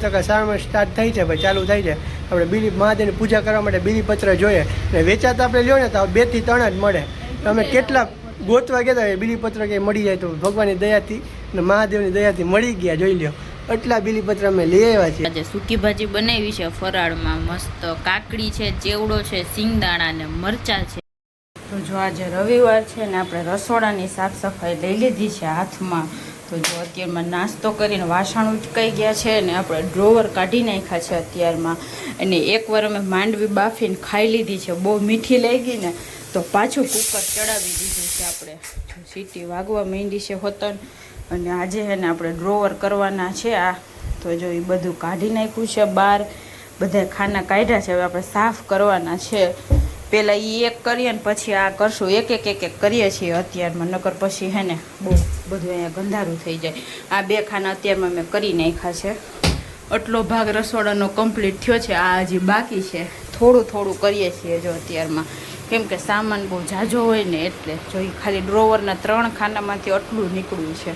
તકા Shravan start થઈ છે ભાઈ, ચાલુ થઈ છે. આપણે બીલી મહાદેવની પૂજા કરવા માટે બીલીપત્ર જોઈએ ને વેચાતા આપણે લ્યો ને તો 2 થી 3 જ મળે. તમે કેટલા ગોતવા ગયા હતા બીલીપત્ર કે મળી જાય તો ભગવાનની દયાથી ને મહાદેવની દયાથી મળી ગયા. જોઈ લ્યો એટલા બીલીપત્ર અમે લઈ આવ્યા છીએ. આજે સૂકી ભાજી બનાવી છે ફરાળમાં, મસ્ત કાકડી છે, ચેવડો છે, સિંગદાણા ને મરચાં છે. તો જો આજે રવિવાર છે ને આપણે રસોડાની સાફ સફાઈ લઈ લીધી છે હાથમાં. તો જો અત્યારમાં નાસ્તો કરીને વાસણ ઉચકાઈ ગયા છે ને આપણે ડ્રોવર કાઢી નાખ્યા છે અત્યારમાં. અને એકવાર અમે માંડવી બાફીને ખાઈ લીધી છે, બહુ મીઠી લાગી ને તો પાછું કુકર ચડાવી દીધું છે આપણે. જો સીટી વાગવા માંડી છે હોતન. અને આજે છે ને આપણે ડ્રોવર કરવાના છે આ. તો જો એ બધું કાઢી નાખ્યું છે બહાર, બધા ખાના કાઢ્યા છે. હવે આપણે સાફ કરવાના છે. પહેલાં એ એક કરીએ ને પછી આ કરશું. એક એક કરીએ છીએ અત્યારમાં, નકર પછી હે ને બહુ બધું અહીંયા ગંધારું થઈ જાય. આ 2 ખાના અત્યારમાં મેં કરી નાખ્યા છે. આટલો ભાગ રસોડાનો કમ્પ્લીટ થયો છે, આ હજી બાકી છે. થોડું થોડું કરીએ છીએ જો અત્યારમાં, કેમ કે સામાન બહુ ઝાઝો હોય ને એટલે. જો એ ખાલી ડ્રોવરના 3 ખાનામાંથી આટલું નીકળ્યું છે.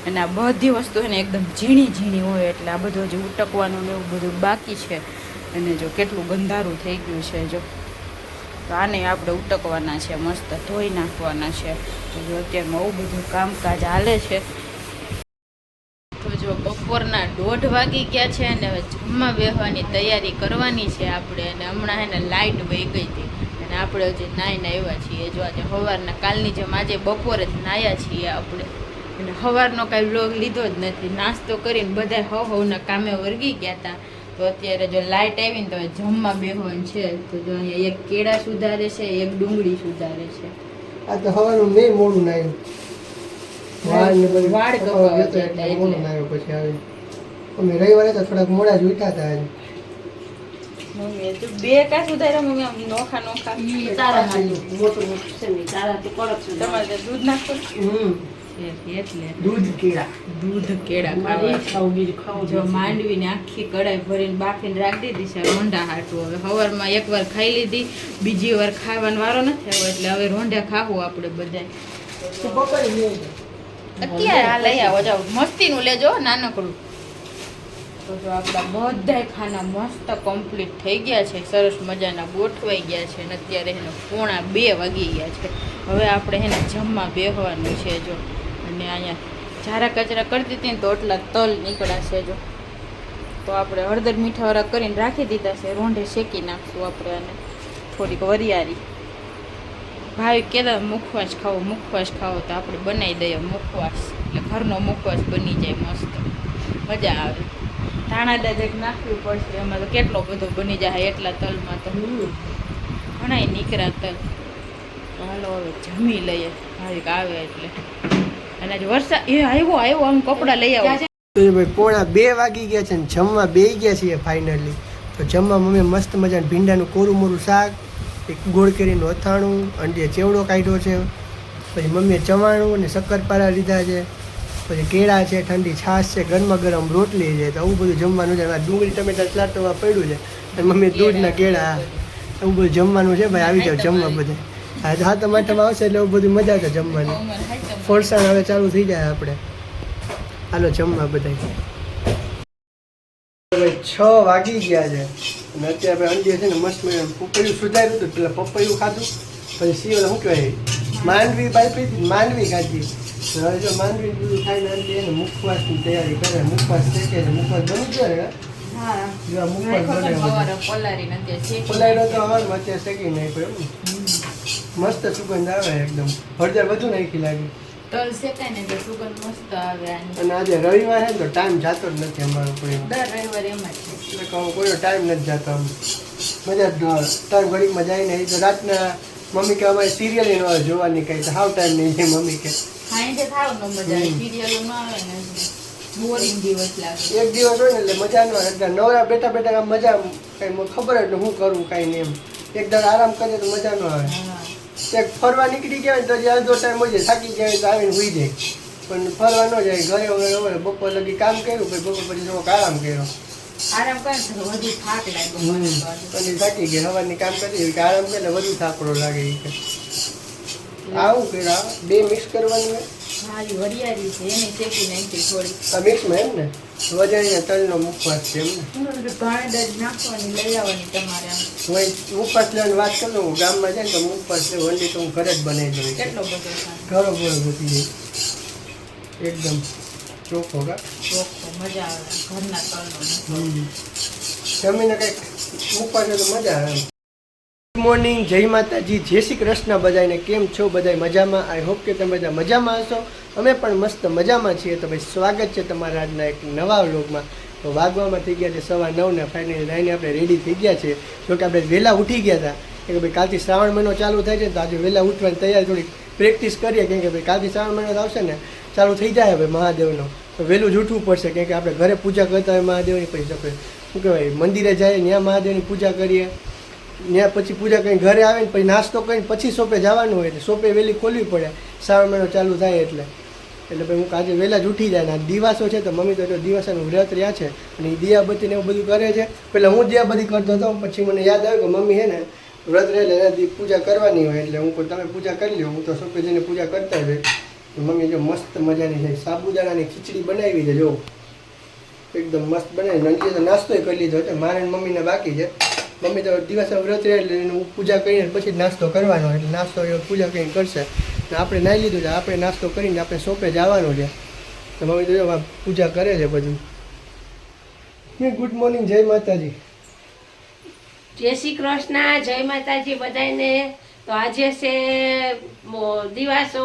અને આ બધી વસ્તુ છે ને એકદમ ઝીણી ઝીણી હોય એટલે આ બધું હજી ઉટકવાનું ને એવું બધું બાકી છે. અને જો કેટલું ગંધારું થઈ ગયું છે. જો તો આને આપણે ઉટકવાના છે, મસ્ત ધોઈ નાખવાના છે. તો જો અત્યારમાં બહુ બધું કામકાજ હાલે છે. તો જો બપોરના 1:30 વાગી ગયા છે અને હવે જમવા બેસવાની તૈયારી કરવાની છે આપણે. અને હમણાં એને લાઇટ વહી ગઈ હતી અને આપણે હજી નાઈને આવ્યા છીએ. જો આજે સવારના કાલની જેમ આજે બપોરે જ નાહ્યા છીએ આપણે. અને સવારનો કાંઈ વ્લોગ લીધો જ નથી. નાસ્તો કરીને બધા હવના કામે વળગી ગયા હતા. તો અત્યારે જો લાઇટ આવીને તો જમવા બેસવાનું છે. તો જો અહીંયા એક કેળા સુધારે છે, એક ડુંગળી સુધારે છે. આ તો હવાનું મેં મોડું નાખ્યું, વાળ કપાવા જતા એટલે મોડું નાખ્યું. પછી આવી અમે રવિવારે તો થોડાક મોડા જ ઉઠ્યા હતા. મમ્મી તો 2 કા સુધાર્યા મમ્મી, આમ નોખા નોખા. તારા મોટું મોટું છે ને, તારા તો કડક છે. તમારે દૂધ નાખો એટલે દૂધ કેળા ખાવા. જો માંડવીને આખી કડાઈ ભરીને બાફીને રાખી દીધી છે રોંઢા હાટું. હવે સવારમાં એકવાર ખાઈ લીધી, બીજી વાર ખાવાનો વારો નથી આવ્યો એટલે હવે રોંઢા ખાવું આપણે બધા. અત્યારે આ લઈ આવો, જાઓ મસ્તીનું લેજો નાનકડું. તો જો આપણા બધા ખાના મસ્ત કમ્પ્લીટ થઈ ગયા છે, સરસ મજાના ગોઠવાઈ ગયા છે. અને અત્યારે એને 1:45 વાગી ગયા છે. હવે આપણે એને જમવા બેસવાનું છે. જો અને અહીંયા ઝારા કચરા કરતી હતી ને તો એટલા તલ નીકળ્યા છે. જો તો આપણે હળદર મીઠાવાળા કરીને રાખી દીધા છે. રોંઢે શેકી નાખશું આપણે અને થોડીક વરિયાળી. ભાઈ કહેતા મુખવાસ ખાવો તો આપણે બનાવી દઈએ મુખવાસ. એટલે ઘરનો મુખવાસ બની જાય, મસ્ત મજા આવે. ધાણા દાદા નાખવી પડશે, એમાં તો કેટલો બધો બની જાય એટલા તલમાં. તો ઘણા નીકળ્યા તલ. તો હાલો હવે જમી લઈએ, ભાવિક આવે એટલે. અને આજે વરસાદ આવ્યો આમ કપડાં લઈ આવો. ભાઈ 1:45 વાગી ગયા છે ને જમવા બેસી ગયા છીએ ફાઇનલી. તો જમવા મમ્મી મસ્ત મજાનું ભીંડાનું કોરું મોરું શાક, એક ગોળ કેરીનું અથાણું અને ચેવડો કાઢ્યો છે. પછી મમ્મીએ ચવાણું અને શક્કરપારા લીધા છે. પછી કેળા છે, ઠંડી છાશ છે, ગરમા ગરમ રોટલી છે. તો આવું બધું જમવાનું છે. ડુંગળી ટમેટા સલાડ તો પડ્યું છે. અને મમ્મી દૂધના કેળા, એવું બધું જમવાનું છે. ભાઈ આવી જાવ જમવા બધે. હા ટમાટામાં આવશે એટલે એવું બધું મજા આવશે જમવાની. ફરસાણ હવે ચાલુ થઈ જાય આપણે. હાલો જમવા બધા. 6 વાગી ગયા છે અને અત્યારે અંજે છે ને મસ્ત પપૈયું સુધાર્યું હતું. પેલા પપૈયું ખાધું, પછી સિવાય શું કહેવાય માંડવી બાફી માંડવી ખાધી. હવે જો માંડવી બધું ખાઈને અંજે એને મુખવાસની તૈયારી કરે. મુખવાસ શેકે છે. મુખવાસ બની ગયો ને? હા, જો મુખવાસ બને પલાળ્યો તો હવાનું અત્યારે શેકી નાખ્યો. મસ્ત સુગંધ આવે એકદમ. હળદર બધું નાખી લાગે. તલ શેકાય ને તો સુગંધ મસ્ત આવે. અને આજે રવિવાર છે તો ટાઈમ જતો જ નથી અમારો કોઈ. દર રવિવાર એમ જ છે. એટલે કહું કોઈનો ટાઈમ નથી જતો. આમ મજા ટાઈમ ઘડીકમાં જાય ને. એ તો રાતના મમ્મી કે અમારી સિરિયલ ન આવે જોવાની, કઈ તો હાવ ટાઈમ નહીં છે મમ્મી કે. સાંજે થાવ ન મજા આવે, સિરિયલો ન આવે ને બોરિંગ દિવસ લાગે. એક દિવસ હોય ને એટલે મજા ન આવે. નવરા બેઠા બેઠા આમ મજા કઈ ખબર જ હું કરું કાંઈ નહીં એમ. એક દાડો આરામ કરીએ તો મજા ન આવે. એક ફરવા નીકળી ગયા તો જે અડધો ટાઈમ હોય જાય, થાકી જાય તો આવીને સુઈ જાય. પણ ફરવા ન જાય, ઘરે હવે બપોર લગી કામ કર્યું, પછી બપોર પછી થોડોક આરામ કર્યો. આરામ કરે તો વધુ થાક લાગે. પછી થાકી ગયા, સવારની કામ કરી આરામ કરે એટલે વધુ થાકડો લાગે. આવું કર્યું 2 મિક્સ કરવાનું. હારી વરિયાળી છે એને શેકી નાખી થોડી. આ મિક્સમાં એમ ને? વજાણીના તલનો મુખવાસ છે એમને ઘાણી નાખવાની લઈ આવવાની તમારે આમ. હું મુખવાસ લેવાની વાત કરું હું ગામમાં જાય ને તો મુખવાસ લે વંડી તો હું ઘરે જ બનાવી દઉં કેટલો બધો થાય. ઘરો ઘરો બધી જાય એકદમ ચોખ્ખો કા ચોખ્ખો મજા આવે ઘરના તલનો જમીને કંઈક મુખવાસ હોય તો મજા આવે ગુડ મોર્નિંગ, જય માતાજી, જય શ્રી કૃષ્ણ બધાને. કેમ છો બધા? મજામાં? આઈ હોપ કે તમે બધા મજામાં હશો. અમે પણ મસ્ત મજામાં છીએ. તો ભાઈ સ્વાગત છે તમારા આજના એક નવા વ્લોગમાં. તો વાગવામાં થઈ ગયા છે 9:15 ને ફાઇનલી નાઈને આપણે રેડી થઈ ગયા છે. જોકે આપણે વહેલા ઉઠી ગયા હતા કે ભાઈ કાલથી શ્રાવણ મહિનો ચાલુ થાય છે તો આજે વહેલા ઉઠવાની તૈયારી થોડી પ્રેક્ટિસ કરીએ કેમ કે ભાઈ કાલથી શ્રાવણ મહિનો આવશે ને ચાલુ થઈ જાય ભાઈ મહાદેવનો તો વહેલું જ ઉઠવું પડશે કેમ કે આપણે ઘરે પૂજા કરતા હોય મહાદેવની પછી આપણે શું કહેવાય મંદિરે જાય ત્યાં મહાદેવની પૂજા કરીએ ત્યાં પછી પૂજા કરીને ઘરે આવે ને પછી નાસ્તો કરીને પછી શોપે જવાનું હોય એટલે શોપે વહેલી ખોલવી પડે શ્રાવણ મહિનો ચાલુ થાય એટલે ભાઈ હું આજે વહેલા જ ઉઠી જાય ને આ દિવાસો છે તો મમ્મી તો દિવાસાનું વ્રત રહ્યા છે અને એ દિયાબત્તીને એવું બધું કરે છે. પહેલાં હું દિયાબત્તી કરતો હતો પછી મને યાદ આવ્યું કે મમ્મી છે ને વ્રત રહેલે એનાથી પૂજા કરવાની હોય એટલે હું તમે પૂજા કરી લ્યો હું તો શોપે જઈને પૂજા કરતા હોય. મમ્મી જો મસ્ત મજાની છે સાબુદાણાની ખીચડી બનાવી છે જો એકદમ મસ્ત બનાવી નંદી નાસ્તો કરી લીધો છે મારે મમ્મીને બાકી છે. મમ્મી તો દિવસ વ્રત રહે એટલે હું પૂજા કરીને પછી નાસ્તો કરવાનો એટલે નાસ્તો એ પૂજા કરીને કરશે ને આપણે નાહી લીધું છે આપણે નાસ્તો કરીને આપણે શોપે જવાનું છે તો મમ્મી તો પૂજા કરે છે બધું. ગુડ મોર્નિંગ, જય માતાજી. જય શ્રી કૃષ્ણ, જય માતાજી બધાને. તો આજે છે દિવાસો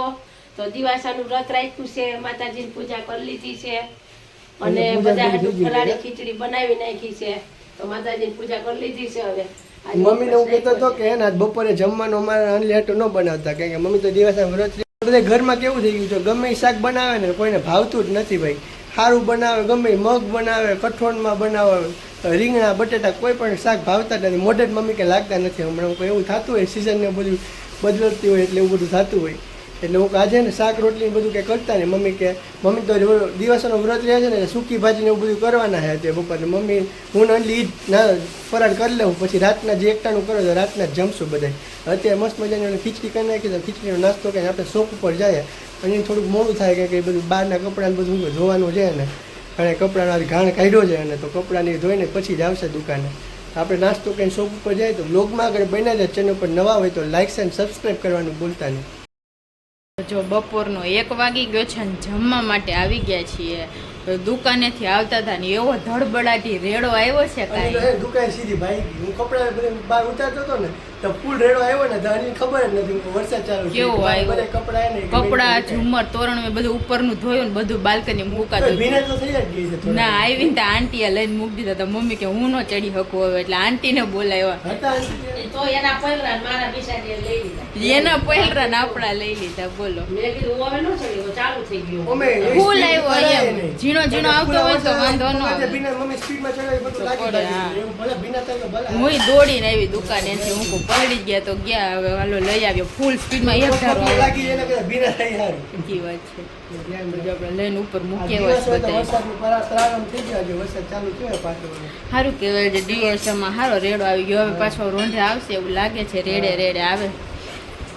તો દિવાસાનું વ્રત રાખ્યું છે માતાજીની પૂજા કરી લીધી છે અને બધા હાટું ફરાળી ખીચડી બનાવી નાખી છે તો માતાજીની પૂજા કરી લીધી છે. હવે મમ્મીને હું કહેતો હતો કે આજ બપોરે જમવાનું અમારે અનલેટ ન બનાવતા કારણ કે મમ્મી તો દિવસના વ્રત બધા ઘરમાં કેવું થઈ ગયું છે ગમે એ શાક બનાવે ને કોઈને ભાવતું જ નથી ભાઈ. સારું બનાવે ગમે એ મગ બનાવે કઠોળમાં બનાવે રીંગણા બટેટા કોઈ પણ શાક ભાવતા જ નથી મોઢે જ મમ્મી કે લાગતા નથી. હમણાં કોઈ એવું થતું હોય સિઝનને બધું બદલતી હોય એટલે એવું બધું થતું હોય એટલે હું આજે ને શાક રોટલી બધું કંઈ કરતા ને મમ્મી તો દિવસનો વ્રત રહે છે ને સૂકી ભાજીને એવું બધું કરવાના છે અત્યારે બપોરે મમ્મી હું નલી ના ફરાળ કરી લઉં પછી રાતના જે એકટાણું કરો તો રાતના જ જમશું બધા. અત્યારે મસ્ત મજાની ખીચડી કરી નાખી તો ખીચડીનો નાસ્તો કરીને આપણે શોપ ઉપર જાય અને થોડુંક મોડું થાય કે બધું બહારના કપડાને બધું જોવાનું છે ને અને કપડાનો ઘાણ કાઢ્યો છે અને તો કપડાની ધોઈને પછી જ આવશે દુકાને. આપણે નાસ્તો કરીને શોપ ઉપર જાય તો બ્લોગમાં આગળ બન્યા જાય. ચેનલ પર નવા હોય તો લાઇક એન્ડ સબસ્ક્રાઈબ કરવાનું ભૂલતા નહીં. જો બપોરનો 1 વાગી ગયો છે ને જમવા માટે આવી ગયા છીએ. દુકાનેથી આવતા હતા ને એવો ધડબડાટી રેડો આવ્યો છે કાંઈ દુકાન સીધી ભાઈ હું કપડા બહાર ઉતારતો હતો ને તો ફૂલ રેડો આવ્યો ને તો ખબર જ નથી વરસાદ ચાલુ કેવો આવ્યો કપડા ઝુમર તોરણ મેં બધું ઉપરનું ધોયું ને બધું બાલ્કની મૂકાતું ના આવીને તો આંટીએ લઈને મૂકી દીધા તો મમ્મી કે હું ન ચડી શકું હવે એટલે આંટીને બોલાવ્યા તો એના પહેલા મારા બિચારી લઈ લીધા એના પહેલા ને આપણા લઈ લીધા. બોલો મેં કીધું હવે ન ચડી ચાલુ થઈ ગયું ફૂલ આવ્યો એમ ઝીણો આવતો હોય તો વાંધો ન આવે. હું દોડીને આવી દુકાનેથી હું પલળી ગયા તો ગયા હવે હાલો લઈ આવ્યો ફૂલ સ્પીડમાં એક ધારો આપણે લઈને ઉપર મૂકેવા સારું કહેવાય છે દિવસમાં સારો રેડો આવી ગયો. હવે પાછો રોંઢે આવશે એવું લાગે છે રેડે આવે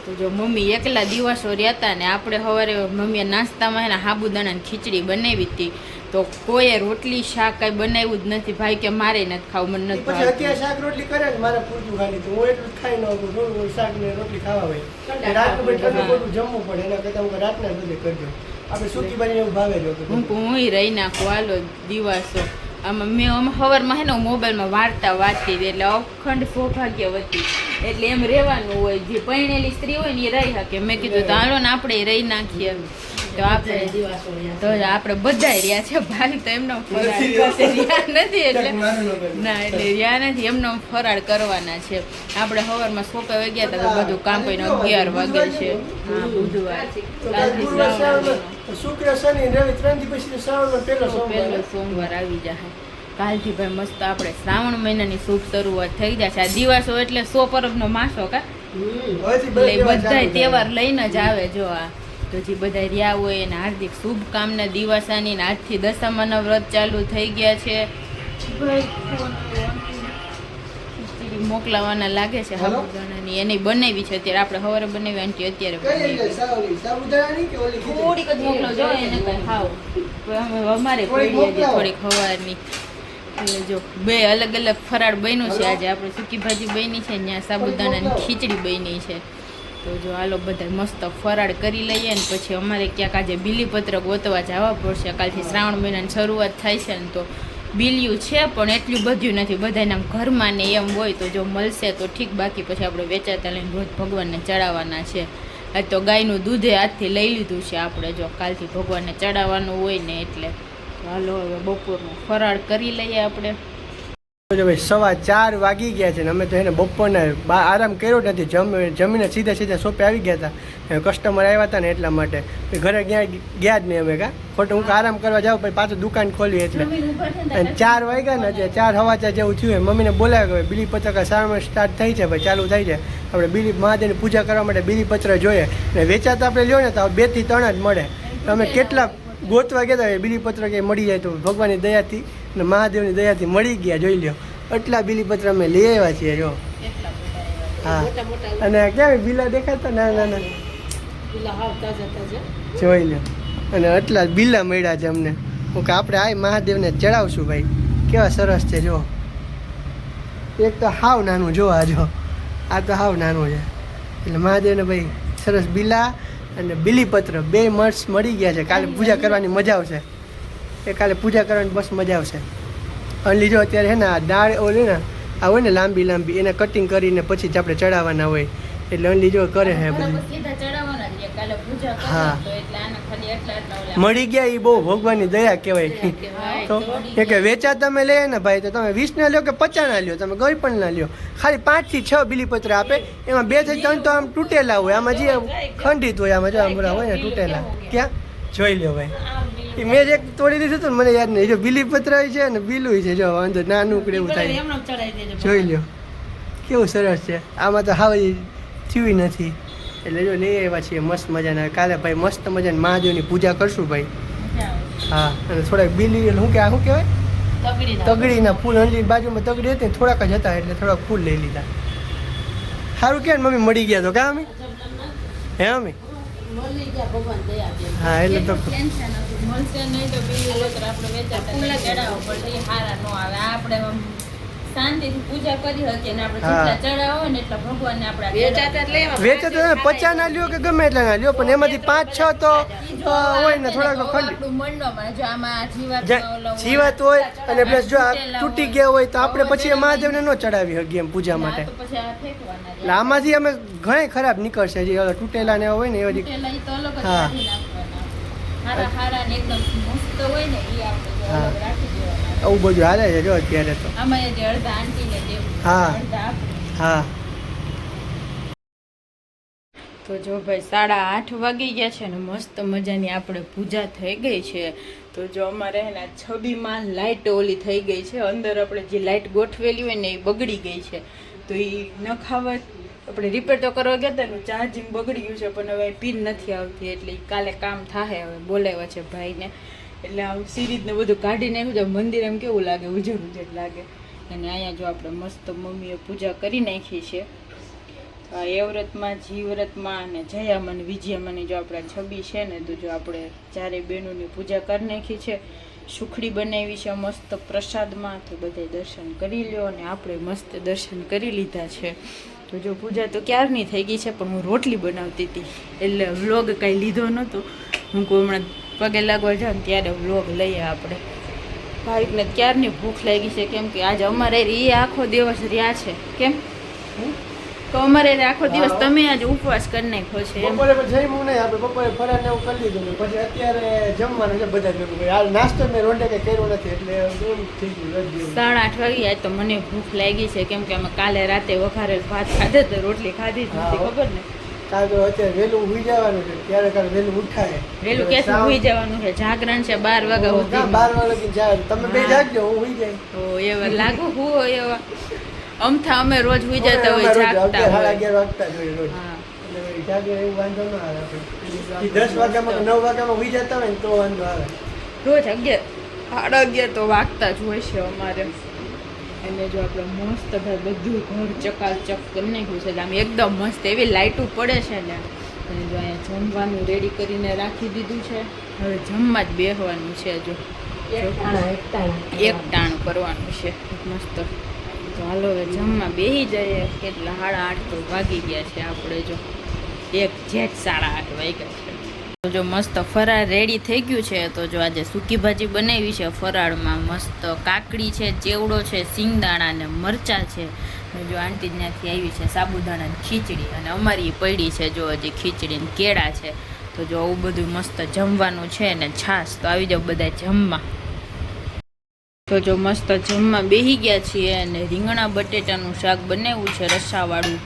તો જો મમ્મી એકલા દિવસો રહેતા ને આપણે સવારે મમ્મીએ નાસ્તામાં એને સાબુદાણાની ખીચડી બનાવી હતી તો કોઈએ રોટલી શાક કઈ બનાવ્યું જ નથી ભાઈ કે મારે નથી ખાવું મને નથી અત્યારે શાક રોટલી કરે ને મારે પૂરતું ખાલી તો હું એટલું ખાઈ ન આવું થોડું શાક ને રોટલી ખાવા હોય રાતનું બધું જમવું પડે એના કરતા હું રાતના બધે કરજો આપણે સૂકી ભાજી એવું ભાવે જો હું રહી નાખું હાલો દિવસો આમાં મેં સવારમાં હે ને મોબાઈલમાં વાર્તા વાંચતી હતી એટલે અખંડ સૌભાગ્યવતી એટલે એમ રહેવાનું હોય જે પરણેલી સ્ત્રી હોય ને એ રહી શકે. મેં કીધું તો હાલો ને આપણે રહી નાખીએ તો આપણે બધા રહ્યા છે ભાઈ તો એમનો ફરાળ રહ્યા નથી એટલે ના એટલે રહ્યા નથી એમનો ફરાળ કરવાના છે. આપણે સવારમાં સોપે વાગ્યા હતા તો બધું કામ કરીને 11 વાગે છે. હા બુધવાર શુક્ર શનિ રવિ 3 દિવસ પછી શ્રાવણનો પહેલો સોમવાર આવી જાય. કાલથી ભાઈ મસ્ત આપણે શ્રાવણ મહિનાની શુભ શરૂઆત થઈ જાય છે. આ દિવસો એટલે 100 પરબનો માસો કા એટલે બધા તહેવાર લઈને જ આવે. જો આ તો જે બધા રહ્યા હોય એને હાર્દિક શુભકામના દિવાસાની ને આજથી દશામાના વ્રત ચાલુ થઈ ગયા છે. ખીચડી મોકલાવાના લાગે છે સાબુદાણાની, એની બનાવી છે અત્યારે, આપણે સવારે બનાવી આંટી અત્યારે થોડીક જ મોકલાવજો એને કઈ ખાવ અમારે પડી હજી થોડીક સવારની. એટલે જો બે અલગ અલગ ફરાળ બન્યું છે આજે. આપણે સૂકી ભાજી બની છે, ત્યાં સાબુદાણાની ખીચડી બની છે. તો જો હાલો બધા મસ્ત ફરાળ કરી લઈએ ને પછી અમારે ક્યાંક આજે બીલીપત્ર ગોતવા જવા પડશે. કાલથી શ્રાવણ મહિનાની શરૂઆત થાય છે ને, તો બીલિયું છે પણ એટલું બધું નથી, બધાના ઘરમાં ને એમ હોય તો જો મળશે તો ઠીક, બાકી પછી આપણે વેચાતા લઈને રોજ ભગવાનને ચડાવવાના છે. આ તો ગાયનું દૂધે આજથી લઈ લીધું છે આપણે, જો કાલથી ભગવાનને ચડાવવાનું હોય ને એટલે. હાલો હવે બપોરનું ફરાળ કરી લઈએ આપણે. જો ભાઈ 4:15 વાગી ગયા છે ને અમે તો એને બપોરના આરામ કર્યો જ નથી, જમીને સીધા શોપે આવી ગયા હતા. કસ્ટમર આવ્યા હતા ને એટલા માટે ઘરે ગયા જ નહીં અમે. ખોટું હું આરામ કરવા જાઉં પછી પાછું દુકાન ખોલી એટલે 4 વાગ્યા ને એટલે 4 સવા 4 જેવું થયું. મમ્મીને બોલાવ્યા કે બીલીપત્ર સારવાર સ્ટાર્ટ થઈ છે ભાઈ, ચાલુ થઈ છે. આપણે મહાદેવની પૂજા કરવા માટે બીલીપત્ર જોઈએ ને વેચાતા આપણે લ્યો ને તો 2 થી 3 જ મળે. તો અમે કેટલા ગોતવા ગયા હતા બીલીપત્ર કે મળી જાય તો ભગવાનની દયાથી ને મહાદેવની દયાથી મળી ગયા. જોઈ લ્યો એટલા બીલીપત્ર અમે લઈ આવ્યા છીએ જો. હા અને ક્યાં બીલા દેખાતા નાના જોઈ લ્યો. અને એટલા બીલા મળ્યા છે અમને. હું કે આપણે આ મહાદેવને ચડાવશું ભાઈ, કેવા સરસ છે જો. એક તો હાવ નાનું જો, આ જો આ તો હાવ નાનું છે. એટલે મહાદેવને ભાઈ સરસ બીલા અને બીલીપત્ર 2 મસ્ત મળી ગયા છે. કાલે પૂજા કરવાની મજા આવશે. કાલે પૂજા કરવાની બસ મજા આવશે. અને લીધો અત્યારે હે ને આ દાળ ઓલી ને આ હોય ને લાંબી એને કટિંગ કરીને પછી જ આપણે ચડાવવાના હોય એટલે અનલી જો કરે છે બધું. હા મળી ગયા એ બહુ ભગવાનની દયા કહેવાય. તો કે વેચા તમે લે ને ભાઈ તો તમે 20 ના લ્યો કે 50 ના લ્યો, તમે કોઈ પણ ના લ્યો, ખાલી 5 થી 6 બીલીપત્ર આપે. એમાં 2 થી 3 તો આમ તૂટેલા હોય, આમાં જે ખંડિત હોય આમાં જો આમ હોય ને તૂટેલા. ક્યાં જોઈ લ્યો ભાઈ, મેં એક તોડી દીધું હતું મને યાદ નહીં. જો બીલીપત્ર છે ને બીલું છે જો, વાંધો નાનું ઉકળે એવું થાય. જોઈ લ્યો કેવું સરસ છે. આમાં તો હાવ થયું નથી એટલે જો લઈ આવ્યા છીએ મસ્ત મજાના. કાલે ભાઈ મસ્ત મજાની મહાદેવની પૂજા કરશું ભાઈ. હા અને થોડાક બીલી શું કે શું કહેવાય તગડીના ફૂલ અંજલી બાજુમાં તગડી હતી થોડાક જ હતા એટલે થોડાક ફૂલ લઈ લીધા. સારું કે મમ્મી મળી ગયા તો કાં અમે હે અમે હા એટલે તો મળશે નહીં તો બીલીપત્ર આપણે વેચાતા ચડાવવા પડે, હારા ન આવે. આપણે શાંતિથી પૂજા કરી શકીએ ને આપણે જેટલા ચડાવો ને એટલા ભગવાનને આપણે વેચાતા 50 ના લ્યો કે ગમે એટલા ના લ્યો, પણ એમાંથી 5-6 તો હોય ને થોડાક આપણું મન ન મળે. જો આમાં જીવાત હોય અને પ્લસ જો તૂટી ગયા હોય તો આપણે પછી મહાદેવને ન ચડાવી શકીએ એમ પૂજા માટે. એટલે આમાંથી અમે ઘણા ખરાબ નીકળશે જે તૂટેલા ને હોય ને એ બધી. હા આવું બધું હાલે છે જો અત્યારે તો. હા હા તો જો ભાઈ 8:30 વાગી ગયા છે ને મસ્ત મજાની આપણે પૂજા થઈ ગઈ છે. તો જો અમારે એના છબીમાં લાઇટ ઓલી થઈ ગઈ છે, અંદર આપણે જે લાઇટ ગોઠવેલી હોય ને એ બગડી ગઈ છે. તો એ ન ખાવા આપણે રિપેર તો કરવા ગયા હતા ને ચાર્જિંગ બગડી ગયું છે, પણ હવે પિન નથી આવતી એટલે કાલે કામ થાય. હવે બોલાવ્યા છે ભાઈને એટલે આમ સિરીઝ ને બધું કાઢી નાખ્યું છે. મંદિર એમ કેવું લાગે, ઉજળ લાગે. અને અહીંયા જો આપણે મસ્ત મમ્મીએ પૂજા કરી નાખી છે. આ એ વ્રતમાં જીવ્રતમાં અને જયામાં વિજયામાંની જો આપણા છબી છે ને તો જો આપણે 4 બહેનોની પૂજા કરી નાખી છે. સુખડી બનાવી છે મસ્ત પ્રસાદમાં, તો બધા દર્શન કરી લ્યો. અને આપણે મસ્ત દર્શન કરી લીધા છે. તો જો પૂજા તો ક્યારની થઈ ગઈ છે, પણ હું રોટલી બનાવતી હતી એટલે વ્લોગ કાંઈ લીધો નહોતો. હું કોઈ હમણાં પગે લાગવા જાઉં ત્યારે વ્લોગ લઈએ આપણે. ભાઈને ક્યારની ભૂખ લાગી છે, કેમ કે આજે અમારે એ આખો દિવસ રહ્યા છે. કેમ તો અમારે આખો દિવસ તમે આજે ઉપવાસ કરી નાખ્યો છે. બપોરે જમ્યું નહીં આપણે, બપોરે ફરાળ ને એવું કરી લીધું ને પછી અત્યારે જમવાનું છે બધા ભેગું. હાલ નાસ્તો મેં રોંડે કંઈ કર્યો નથી એટલે એમ થઈ ગયું. 8:30 વાગ્યા તો મને ભૂખ લાગી છે, કેમ કે અમે કાલે રાતે વઘારેલ ભાત ખાધે તો રોટલી ખાધી જ નથી, ખબર ને. કાલે તો અત્યારે વહેલું ઉઈ જવાનું છે, ત્યારે કાલે વહેલું ઉઠાય. વહેલું ક્યાંથી ઉઈ જવાનું છે? જાગરણ છે 12 વાગ્યા સુધી. 12 વાગે જાય તમે બે જાગજો, હું ઉઈ જાય. ઓ એવા લાગુ હું એવા અમથા અમે રોજ ઉઈ જતા હોય, જાગતા હોય. 11 વાગતા જોઈએ રોજ. એટલે જાગે એવું વાંધો ન આવે. 10 વાગ્યામાં 9 વાગ્યામાં ઉઈ જતા હોય ને તો વાંધો આવે. રોજ 11 સાડા 11 તો વાગતા જ હોય છે અમારે. અને જો આપણે મસ્ત ભાઈ બધું ઘર ચકાચક કરી નાખ્યું છે એટલે આમ એકદમ મસ્ત એવી લાઇટો પડે છે ને. અને જો અહીંયા જમવાનું રેડી કરીને રાખી દીધું છે. હવે જમવા જ બેસવાનું છે. જો એક ટાણું કરવાનું છે મસ્ત. તો હાલો હવે જમવા બેસી જઈએ. કેટલા 8:30 તો વાગી ગયા છે આપણે. જો 8:08 વાગ્યા છે. તો જો મસ્ત ફરાળ રેડી થઈ ગયું છે. તો જો આજે સૂકી ભાજી બનાવી છે ફરાળમાં. મસ્ત કાકડી છે, ચેવડો છે, સિંગદાણા ને મરચાં છે. જો આંટી ત્યાંથી આવી છે સાબુદાણાની ખીચડી, અને અમારી પડી છે જો હજી ખીચડી ને કેળા છે. તો જો આવું બધું મસ્ત જમવાનું છે ને છાશ. તો આવી જાવ બધા જમવા. તો જો મસ્ત જમવા બેસી ગયા છીએ. અને રીંગણા બટેટાનું શાક બનાવ્યું છે રસાવાળું,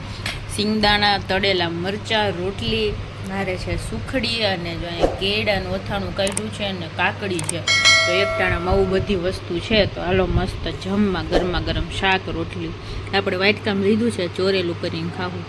સિંગદાણા, તળેલા મરચાં, રોટલી, મારે છે સુખડી, અને જો અહીંયા કેળાનું અથાણું કાઢ્યું છે અને કાકડી છે. તો એક ટાણામાં આવું બધી વસ્તુ છે. તો હાલો મસ્ત જમવા. ગરમા ગરમ શાક રોટલી આપણે વાટકામ લીધું છે ચોરેલું કરીને ખાવું.